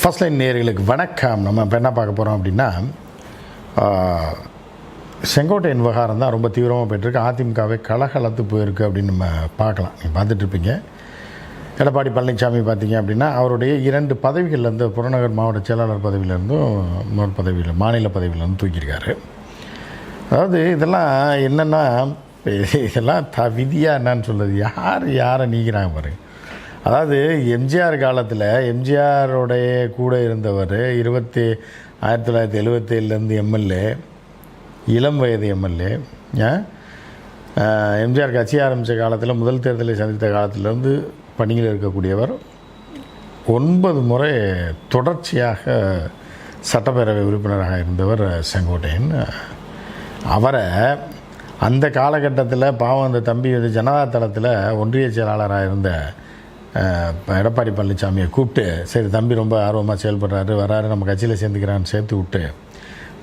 First line நேயர்களுக்கு வணக்கம். நம்ம இப்போ என்ன பார்க்க போகிறோம் அப்படின்னா, செங்கோட்டையன் விவகாரம் தான் ரொம்ப தீவிரமாக போய்ட்டுருக்கு. அதிமுகவை கலகலத்து போயிருக்கு அப்படின்னு நம்ம பார்க்கலாம். நீங்கள் பார்த்துட்ருப்பீங்க. எடப்பாடி பழனிசாமி பார்த்தீங்க அப்படின்னா அவருடைய 2 பதவிகள்லேருந்து, புறநகர் மாவட்ட செயலாளர் பதவியிலேருந்தும் இன்னொரு பதவியில் மாநில பதவியிலேருந்து தூக்கியிருக்காரு. அதாவது இதெல்லாம் என்னென்னா, இதெல்லாம் விதியாக என்னன்னு சொல்லுது, யாரை நீக்கிறாங்க பாருங்க. அதாவது எம்ஜிஆர் காலத்தில் எம்ஜிஆருடைய கூட இருந்தவர் 1977 எம்எல்ஏ, இளம் வயது எம்எல்ஏ. எம்ஜிஆர் கட்சி ஆரம்பித்த காலத்தில் முதல் தேர்தலை சந்தித்த காலத்திலேருந்து பணியில் இருக்கக்கூடியவர் 9 முறை தொடர்ச்சியாக சட்டப்பேரவை உறுப்பினராக இருந்தவர் செங்கோட்டையன். அவரை அந்த காலகட்டத்தில் பாவம் அந்த தம்பி வந்து ஜனதா தளத்தில் ஒன்றிய செயலாளராக இருந்த எடப்பாடி பழனிசாமியை கூப்பிட்டு, சரி தம்பி ரொம்ப ஆர்வமாக செயல்படுறாரு, வராரு, நம்ம கட்சியில் சேர்ந்துக்கிறான்னு சேர்த்து விட்டு,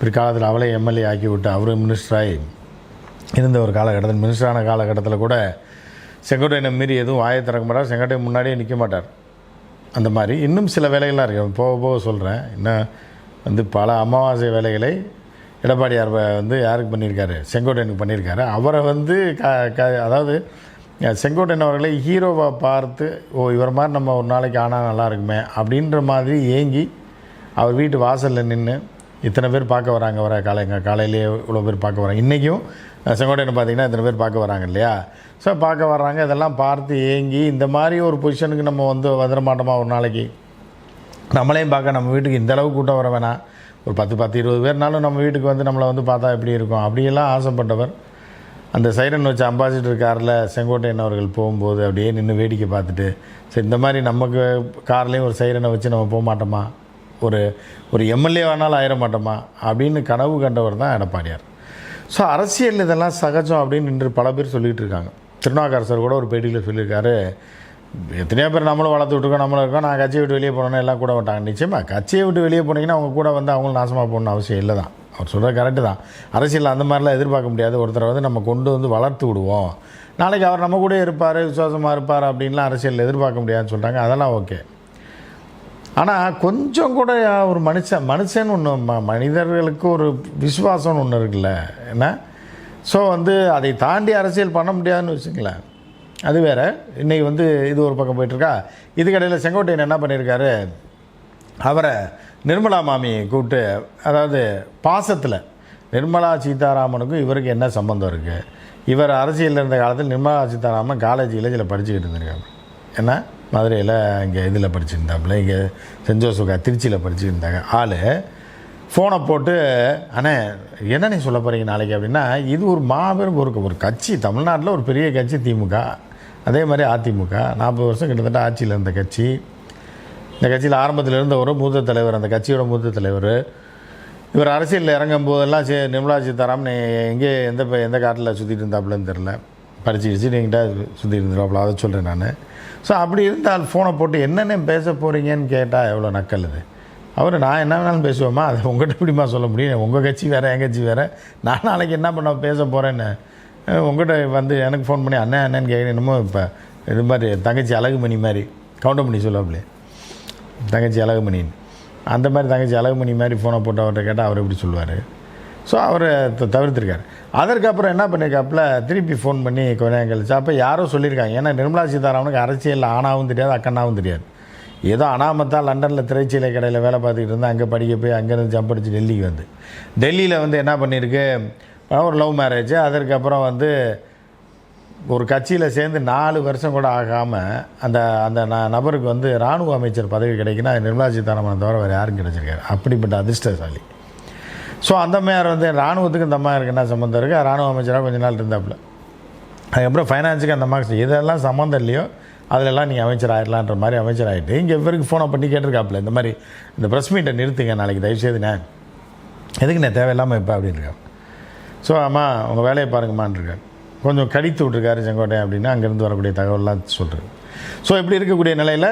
பிற்காலத்தில் அவளே எம்எல்ஏ ஆக்கி விட்டு அவரும் மினிஸ்டராகி இருந்த ஒரு காலகட்டத்தில், மினிஸ்டரான காலகட்டத்தில் கூட செங்கோட்டையனை மீறி எதுவும் வாயை திறக்க மாட்டார், செங்கோட்டையன் முன்னாடியே நிற்க மாட்டார். அந்த மாதிரி இன்னும் சில வேலைகள்லாம் இருக்குது. போக போக சொல்கிறேன். இன்னும் வந்து பல அமாவாசை வேலைகளை எடப்பாடியார் வந்து யாருக்கு பண்ணியிருக்காரு, செங்கோட்டையனுக்கு பண்ணியிருக்காரு. அவரை வந்து அதாவது செங்கோட்டையன் அவர்களை ஹீரோவாக பார்த்து, இவர் மாதிரி நம்ம ஒரு நாளைக்கு ஆனால் நல்லா இருக்குமே அப்படின்ற மாதிரி ஏங்கி அவர் வீட்டு வாசலில் நின்று இத்தனை பேர் பார்க்க வராங்க, காலையிலேயே இவ்வளோ பேர் பார்க்க வராங்க. இன்றைக்கும் செங்கோட்டையனை பார்த்திங்கன்னா இத்தனை பேர் பார்க்க வராங்க இல்லையா? ஸோ பார்க்க வர்றாங்க. இதெல்லாம் பார்த்து ஏங்கி இந்த மாதிரி ஒரு பொசிஷனுக்கு நம்ம வந்து வந்துட மாட்டோமா ஒரு நாளைக்கு? நம்மளையும் பார்க்க நம்ம வீட்டுக்கு இந்தளவுக்கு கூட்டம் வர வேணாம், ஒரு 10-20 பேர்னாலும் நம்ம வீட்டுக்கு வந்து நம்மளை வந்து பார்த்தா எப்படி இருக்கும் அப்படியெல்லாம் ஆசைப்பட்டவர். அந்த சைரன் வச்சு அம்பாசிடர் காரில் செங்கோட்டையன் அவர்கள் போகும்போது அப்படியே நின்று வேடிக்கை பார்த்துட்டு, சரி இந்த மாதிரி நமக்கு கார்லேயும் ஒரு சைரனை வச்சு நம்ம போக மாட்டோமா, ஒரு எம்எல்ஏ வேணாலும் ஆயிட மாட்டோமா அப்படின்னு கனவு கண்டவர் தான் எடப்பாடியார். ஸோ அரசியல் இதெல்லாம் சகஜம் அப்படின்னு இன்று பல பேர் சொல்லிகிட்டு இருக்காங்க. திருநாவுக்கரசர் கூட ஒரு பேட்டியில் சொல்லியிருக்காரு, எத்தனையோ பேர் நம்மளும் வளர்த்து விட்டுருக்கோம், நம்மளும் இருக்கோம், நான் கட்சியை விட்டு வெளியே போனோன்னா எல்லாம் கூட மாட்டாங்க. நிச்சயமாக கட்சியை விட்டு வெளியே போனீங்கன்னா அவங்க கூட வந்து அவங்களும் நாசமாக போகணுன்னு அவசியம் இல்லை தான். அவர் சொல்கிறது கரெக்டு தான். அரசியல் அந்த மாதிரிலாம் எதிர்பார்க்க முடியாது. ஒருத்தரை வந்து நம்ம கொண்டு வந்து வளர்த்து விடுவோம், நாளைக்கு அவர் நம்ம கூட இருப்பார், விசுவாசமாக இருப்பார் அப்படின்லாம் அரசியல் எதிர்பார்க்க முடியாதுன்னு சொல்கிறாங்க. அதெல்லாம் ஓகே. ஆனால் கொஞ்சம் கூட ஒரு மனுஷன் ஒன்று, மனிதர்களுக்கு ஒரு விசுவாசம்னு ஒன்று இருக்குல்ல என்ன? ஸோ வந்து அதை தாண்டி அரசியல் பண்ண முடியாதுன்னு வச்சுங்களேன். அது வேறு. இன்றைக்கி வந்து இது ஒரு பக்கம் போயிட்டுருக்கா. இதுக்கடையில் செங்கோட்டையன் என்ன பண்ணியிருக்காரு, அவரை நிர்மலா மாமியை கூப்பிட்டு, அதாவது பாசத்தில் நிர்மலா சீதாராமனுக்கும் இவருக்கு என்ன சம்மந்தம் இருக்குது, இவர் அரசியலில் இருந்த காலத்தில் நிர்மலா சீதாராமன் காலேஜ் இளைஞரில் படிச்சுக்கிட்டு இருந்திருக்காங்க. என்ன மதுரையில் இங்கே இதில் படிச்சுருந்தாப்புல, இங்கே சென்ட் ஜோசப் திருச்சியில் படிச்சுட்டு இருந்தாங்க. ஆள் ஃபோனை போட்டு, அண்ணே என்ன நீ சொல்ல போகிறீங்க நாளைக்கு அப்படின்னா, இது ஒரு மாபெரும் ஒரு கட்சி, தமிழ்நாட்டில் ஒரு பெரிய கட்சி திமுக, அதே மாதிரி அதிமுக 40 வருஷம் கிட்டத்தட்ட ஆட்சியில் இருந்த கட்சி. இந்த கட்சியில் ஆரம்பத்தில் இருந்த ஒரு மூத்த தலைவர், அந்த கட்சியோட மூத்த தலைவர். இவர் அரசியலில் இறங்கும் போதெல்லாம் நிர்மலா சீதாராமன் எங்கே எந்த காட்டில் சுற்றிட்டு இருந்தாப்புலன்னு தெரில, படிச்சு நீங்கிட்ட சுற்றிட்டு இருந்துருவாப்புல, அதை சொல்கிறேன் நான். ஸோ அப்படி இருந்தால் ஃபோனை போட்டு என்னென்ன பேச போகிறீங்கன்னு கேட்டால் எவ்வளோ நக்கல் இது. அவர் நான் என்ன வேணாலும் பேசுவோமா, அதை உங்கள்கிட்ட எப்படிமா சொல்ல முடியும், உங்கள் கட்சி வேறு என் கட்சி வேறு, நான் நாளைக்கு என்ன பண்ண பேச போகிறேன்னு உங்கள்கிட்ட வந்து எனக்கு ஃபோன் பண்ணி அண்ணன்னு கேட்குறேன். என்னமோ இப்போ இது மாதிரி தங்கச்சி அழகுமணி மாதிரி கவுண்டமணி சொல்லுவாப்புலே, தங்கச்சி அழகுமணின்னு, அந்த மாதிரி தங்கச்சி அழகுமணி மாதிரி ஃபோனை போட்டு அவர்கிட்ட கேட்டால் அவர் எப்படி சொல்லுவார்? ஸோ அவர் தவிர்த்திருக்காரு. அதற்கப்புறம் என்ன பண்ணியிருக்காப்புல, திருப்பி ஃபோன் பண்ணி கொஞ்ச நேரம் கழிச்சு, அப்போ யாரோ சொல்லியிருக்காங்க, ஏன்னா நிர்மலா சீதாராமனுக்கு அரசியலில் ஆனாவும் தெரியாது, அக்கண்ணாவும் தெரியாது. ஏதோ அனாமத்தான் லண்டனில் திரைச்சீலை கடையில் வேலை பார்த்துக்கிட்டு இருந்தால் அங்கே படிக்க போய் அங்கேருந்து ஜம்ப் அடிச்சு டெல்லிக்கு வந்து, டெல்லியில் வந்து என்ன பண்ணியிருக்கு, ஒரு லவ் மேரேஜ். அதற்கப்புறம் வந்து ஒரு கட்சியில் சேர்ந்து 4 வருஷம் கூட ஆகாமல் அந்த அந்த நபருக்கு வந்து இராணுவ அமைச்சர் பதவி கிடைக்குன்னா நிர்மலா சீதாராமன் தவிர வேறு யாரும் கிடைச்சிருக்காரு. அப்படிப்பட்ட அதிர்ஷ்டசாலி. ஸோ அந்த மாதிரி வந்து இராணுவத்துக்கு இந்த அம்மா இருக்குது என்ன சம்மந்தம் இருக்குது, இராணுவ அமைச்சராக கொஞ்ச நாள் இருந்தாப்புல. அதுக்கப்புறம் ஃபைனான்ஸுக்கு அந்த அம்மாவுக்கு இதெல்லாம் சம்மந்தம் இல்லையோ அதிலெல்லாம் நீங்கள் அமைச்சர் ஆகிடலான்ற மாதிரி அமைச்சர் ஆகிட்டு இங்கே இவருக்கு ஃபோனை பண்ணி கேட்டிருக்காப்புல, இந்த மாதிரி இந்த ப்ரெஸ் மீட்டை நிறுத்துங்க நாளைக்கு தயவுசெய்துண்ணே, எதுக்குண்ணே தேவையில்லாமல் இப்போ அப்படின்னு இருக்காரு. ஸோ அம்மா உங்கள் வேலையை பாருங்கம்மான்ருக்கார். கொஞ்சம் கடித்து விட்ருக்காரு செங்கோட்டையன் அப்படின்னா அங்கேருந்து வரக்கூடிய தகவல்லாம் சொல்கிறது. ஸோ இப்படி இருக்கக்கூடிய நிலையில்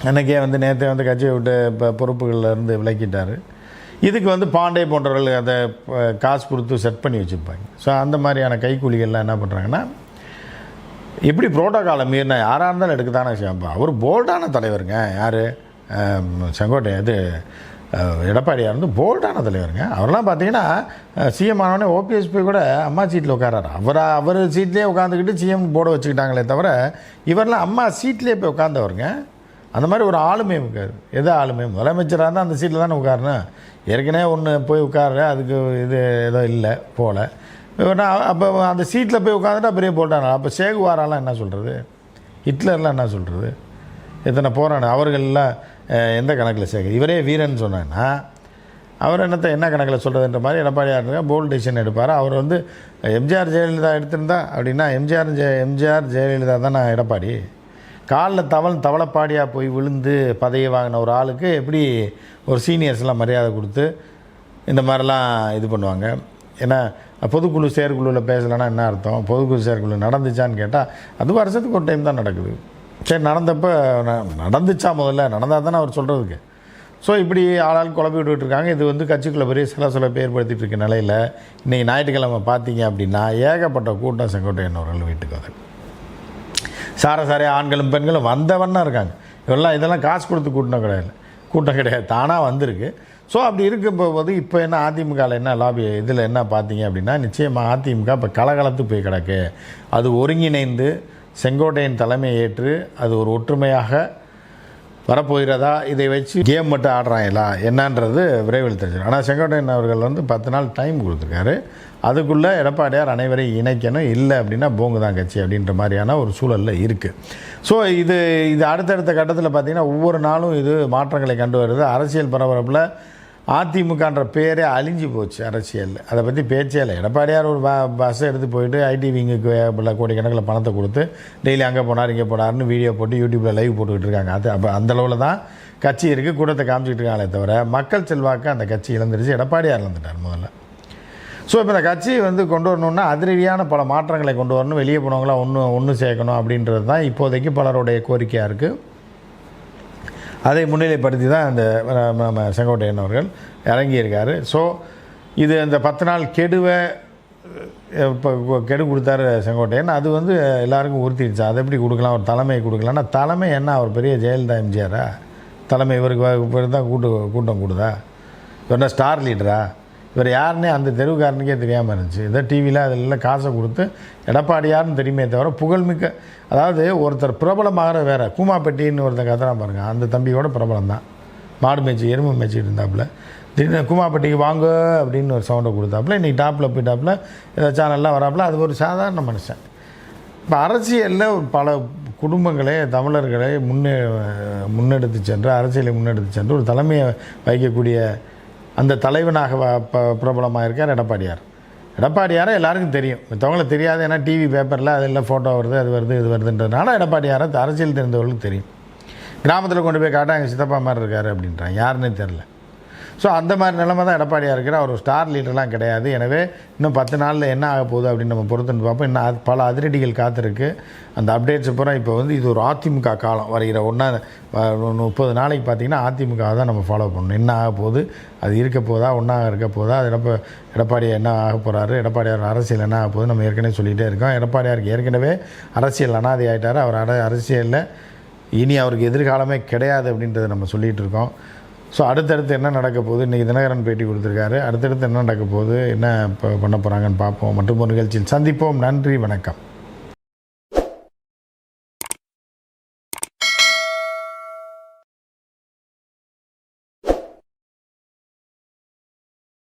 அன்றைக்கே வந்து நேற்றே வந்து கட்சியை விட்டு இப்போ பொறுப்புகளிலேருந்து விலக்கிட்டார். இதுக்கு வந்து பாண்டே போன்றவர்கள் அதை காசு கொடுத்து செட் பண்ணி வச்சுருப்பாங்க. ஸோ அந்த மாதிரியான கைக்கூலிகள்லாம் என்ன பண்ணுறாங்கன்னா, எப்படி புரோட்டோக்காலை மீறினா யாராக இருந்தாலும் எடுக்க தானே செய்வாங்க. அவர் போல்டான தலைவருங்க. யார் செங்கோட்டையன் இது எடப்பாடியார் வந்து போல்டான தலைவருங்க. அவரெல்லாம் பார்த்தீங்கன்னா சிஎம் ஆனவொடனே ஓபிஎஸ் போய் கூட அம்மா சீட்டில் உட்காராரு. அவர் சீட்லேயே உட்காந்துக்கிட்டு சிஎம் போர்டை வச்சுக்கிட்டாங்களே தவிர இவரெல்லாம் அம்மா சீட்லேயே போய் உட்காந்தவருங்க. அந்த மாதிரி ஒரு ஆளுமை இருக்காது. எது ஆளுமை? முதலமைச்சராக இருந்தால் அந்த சீட்டில் தானே உட்காரணும். ஏற்கனவே ஒன்று போய் உட்கார அதுக்கு இது ஏதோ இல்லை போல். அப்போ அந்த சீட்டில் போய் உட்காந்துட்டா பெரிய போல்டான. அப்போ சேகுவாரெல்லாம் என்ன சொல்கிறது? ஹிட்லர்லாம் என்ன சொல்கிறது? எத்தனை போராட அவர்கள்லாம் எந்த கணக்கில் சேர்க்க? இவரே வீரன் சொன்னான்னா அவர் என்ன கணக்கில் சொல்கிறதுன்ற மாதிரி எடப்பாடியார் போல்டு டிசிஷன் எடுப்பார். அவர் வந்து எம்ஜிஆர் ஜெயலலிதா எடுத்திருந்தா அப்படின்னா எம்ஜிஆர் ஜெயலலிதா தான் நான் எடப்பாடி காலில் தவளைப்பாடியாக போய் விழுந்து பதவியை வாங்கின ஒரு ஆளுக்கு எப்படி ஒரு சீனியர்ஸ்லாம் மரியாதை கொடுத்து இந்த மாதிரிலாம் இது பண்ணுவாங்க? ஏன்னா பொதுக்குழு செயற்குழுவில் பேசலைன்னா என்ன அர்த்தம்? பொதுக்குழு செயற்குழு நடந்துச்சான்னு கேட்டால் அது வருஷத்துக்கு ஒரு டைம் தான் நடக்குது. சரி, நடந்தப்போ நடந்துச்சா? முதல்ல நடந்தால் தானே அவர் சொல்கிறதுக்கு. ஸோ இப்படி ஆளால் குழப்பி விட்டுக்கிட்டு இருக்காங்க. இது வந்து கட்சிக்குள்ளே பெரிய சலசலப்பை ஏற்படுத்திகிட்டு இருக்க நிலையில் இன்றைக்கி ஞாயிற்றுக்கிழமை பார்த்தீங்க அப்படின்னா ஏகப்பட்ட கூட்டம் செங்கோட்டையன் அவர்கள் வீட்டுக்கு வந்து சாரசாரியா ஆண்களும் பெண்களும் வந்தவண்ணா இருக்காங்க. இதெல்லாம் காசு கொடுத்து கூட்டம் கிடையாது, தானாக வந்திருக்கு. ஸோ அப்படி இருக்கும்போது இப்போ என்ன அதிமுகவில் என்ன லாபி இதில் என்ன பார்த்தீங்க அப்படின்னா நிச்சயமாக அதிமுக இப்போ கலகலத்து போய் கிடக்கு. அது ஒருங்கிணைந்து செங்கோட்டையின் தலைமையை ஏற்று அது ஒரு ஒற்றுமையாக வரப்போகிறதா, இதை வச்சு கேம் மட்டும் ஆடுறாங்களா என்னன்றது விரைவில் தெரிஞ்சிடும். ஆனால் செங்கோட்டையன் அவர்கள் வந்து 10 நாள் டைம் கொடுத்துருக்காரு. அதுக்குள்ளே எடப்பாடியார் அனைவரையும் இணைக்கணும், இல்லை அப்படின்னா போங்கு தான் கட்சி அப்படின்ற மாதிரியான ஒரு சூழலில் இருக்குது. ஸோ இது அடுத்தடுத்த கட்டத்தில் பார்த்திங்கன்னா ஒவ்வொரு நாளும் இது மாற்றங்களை கண்டு வருது. அரசியல் பரபரப்பில் அதிமுகன்ற பேரே அழிஞ்சு போச்சு அரசியல். அதை பற்றி பேச்சே இல்லை. எடப்பாடியார் ஒரு பஸ்ஸை எடுத்து போயிட்டு ஐடி விங்குக்கு கோடிக்கணக்கில் பணத்தை கொடுத்து டெய்லி அங்கே போனார் இங்கே போனார்னு வீடியோ போட்டு யூடியூப்பில் லைவ் போட்டுக்கிட்டு இருக்காங்க. அது அப்போ அந்தளவில் தான் கட்சி இருக்குது, கூட்டத்தை காமிச்சிக்கிட்டு இருக்காங்களே தவிர மக்கள் செல்வாக்கு அந்த கட்சி இழந்துருச்சு. எடப்பாடியார் இழந்துட்டார் முதல்ல. ஸோ இப்போ இந்த கட்சியை வந்து கொண்டு வரணுன்னா அதிரடியான பல மாற்றங்களை கொண்டு வரணும், வெளியே போனவங்களாம் ஒன்று சேர்க்கணும் அப்படின்றது தான் இப்போதைக்கு பலருடைய கோரிக்கையாக இருக்குது. அதை முன்னிலைப்படுத்தி தான் இந்த நம்ம செங்கோட்டையன் அவர்கள் இறங்கியிருக்கார். ஸோ இது இந்த 10 நாள் கெடுவை இப்போ கெடு கொடுத்தாரு செங்கோட்டையன். அது வந்து எல்லாருக்கும் உறுத்திடுச்சு. அதை எப்படி கொடுக்கலாம்? ஒரு தலைமையை கொடுக்கலான்னா தலைமை என்ன? அவர் பெரிய ஜெயலலிதா எம்ஜிஆரா? தலைமை இவருக்கு தான் கூட்டம் கூடுதா? இவர் என்ன ஸ்டார் லீடரா? இவர் யாருன்னே அந்த தெருவுக்காரனுக்கே தெரியாமல் இருந்துச்சு. இதை டிவியில் அதில் காசை கொடுத்து எடப்பாடியார்னு தெரியுமே தவிர புகழ்மிக்க, அதாவது ஒருத்தர் பிரபலமாகிற வேறு கூமாப்பட்டின்னு ஒருத்தர் கத்துறான் பாருங்கள், அந்த தம்பியோட பிரபலம் தான். மாடு மேய்ச்சி எருமை மேய்ச்சிட்டு இருந்தாப்புல திடீர்னு கூமாப்பட்டிக்கு வாங்க அப்படின்னு ஒரு சவுண்டை கொடுத்தாப்புல இன்றைக்கி டாப்பில் போயிட்டாப்புல ஏதாவது சேனல்லாம் வராப்புல. அது ஒரு சாதாரண மனுஷன். இப்போ அரசியலில் ஒரு பல குடும்பங்களே தமிழர்களை முன்னெடுத்து சென்று அரசியலை முன்னெடுத்து சென்று ஒரு தலைமையை வைக்கக்கூடிய அந்த தலைவனாக பிரபலமாக இருக்கார் எடப்பாடியாரை எல்லாருக்கும் தெரியும். மற்றவங்களை தெரியாது. ஏன்னா டிவி பேப்பரில் அதில் ஃபோட்டோ வருது, அது வருது, இது வருதுன்றதுனால எடப்பாடியாரை அரசியல் தெரிந்தவர்களுக்கு தெரியும். கிராமத்தில் கொண்டு போய் காட்டால் எங்கள் சித்தப்பா மாதிரி இருக்கார் அப்படின்றான், யாருன்னே தெரில. ஸோ அந்த மாதிரி நிலைமை தான் எடப்பாடியார் இருக்கிற. அவர் ஸ்டார் லீடர்லாம் கிடையாது. எனவே இன்னும் 10 நாளில் என்ன ஆக போகுது அப்படின்னு நம்ம பொறுத்துன்னு பார்ப்போம். இன்னும் பல அதிரடிகள் காத்திருக்கு. அந்த அப்டேட்ஸ் பூரா இப்போ வந்து இது ஒரு அதிமுக காலம் வருகிற 30 நாளைக்கு பார்த்திங்கன்னா அதிமுக தான் நம்ம ஃபாலோ பண்ணணும். என்ன ஆக போகுது, அது இருக்க போதா, ஒன்றாக இருக்க போதா, அது எடப்பாடி என்ன ஆக போகிறாரு, எடப்பாடியார் அரசியல் என்ன ஆக போகுது நம்ம ஏற்கனவே சொல்லிகிட்டே இருக்கோம். எடப்பாடியாருக்கு ஏற்கனவே அரசியல் அனாதை ஆகிட்டார். அவர் அரசியலில் இனி அவருக்கு எதிர்காலமே கிடையாது அப்படின்றத நம்ம சொல்லிகிட்டு இருக்கோம். ஸோ அடுத்தடுத்து என்ன நடக்க போகுது? இன்றைக்கி தினகரன் பேட்டி கொடுத்துருக்காரு. அடுத்தடுத்து என்ன நடக்க போகுது, என்ன பண்ண போகிறாங்கன்னு பார்ப்போம். மற்றும் ஒரு நிகழ்ச்சியில் சந்திப்போம். நன்றி, வணக்கம்.